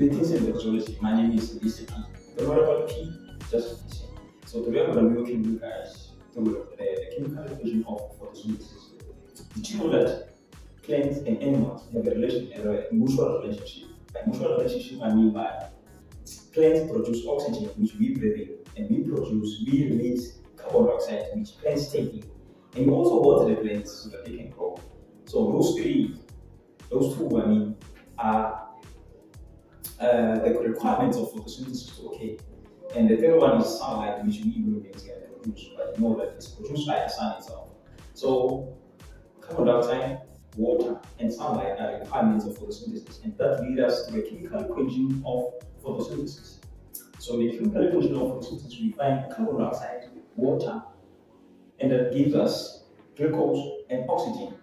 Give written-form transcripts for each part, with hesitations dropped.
Greetings in doxology. My name is Lise Phomolo. The word about P, just listen. So today I'm going to be walking you guys through the chemical equation of photosynthesis. Did you know that plants and animals have a mutual relationship? By mutual relationship, I mean by plants produce oxygen, which we breathe in, and we release carbon dioxide, which plants take in. And we also water the plants so that they can grow. So those two, are the requirements of photosynthesis to okay. And the third one is sunlight, which we humans can produce, but you know that it's produced by the sun itself. So carbon dioxide, water, and sunlight are requirements of photosynthesis, and that leads us to the chemical equation of photosynthesis. So the chemical equation of photosynthesis, we find carbon dioxide, water, and that gives us glucose and oxygen.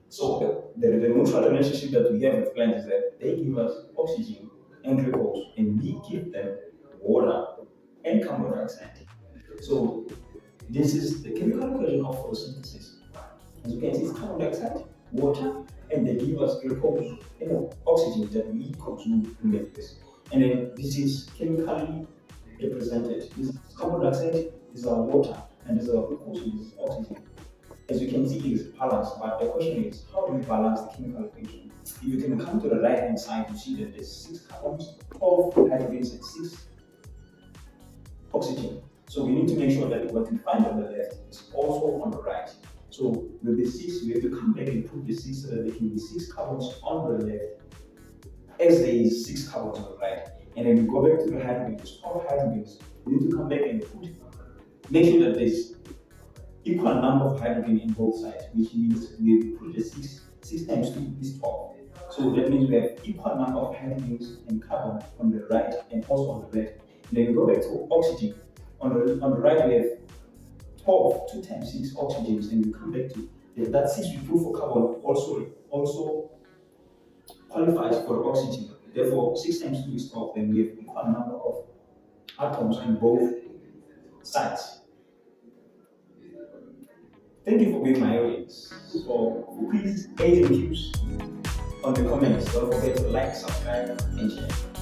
So the mutual relationship that we have with plants is that they give us oxygen and glucose, and we give them water and carbon dioxide. So this is the chemical equation of photosynthesis. As you can see, it's carbon dioxide, water, and they give us glucose and oxygen that we consume to make this. And then this is chemically represented. This is carbon dioxide, this is our water, and this is our glucose, and this is oxygen. As you can see, it is balanced, but the question is, how do we balance the chemical equation? If you can come to the right hand side, you see that there's 6 carbons, 12 hydrogens, and 6 oxygen. So we need to make sure that what we find on the left is also on the right. So with the 6, we have to come back and put the 6 so that there can be 6 carbons on the left, as there is 6 carbons on the right. And then we go back to the hydrogens, 12 hydrogens. We need to come back and make sure that there's equal number of hydrogen in both sides, which means we put the 6 times 2 is 12. So that means we have equal number of hydrogens and carbon on the right and also on the left. And then we go back to oxygen. On the right we have 12, 2 times 6 oxygens, and we come back to that 6 we put for carbon also qualifies for oxygen. Therefore 6 times 2 is 12, then we have equal number of atoms on both sides. Thank you for being my audience. So please A's and Q's on the comments. Don't forget to like, subscribe, and share.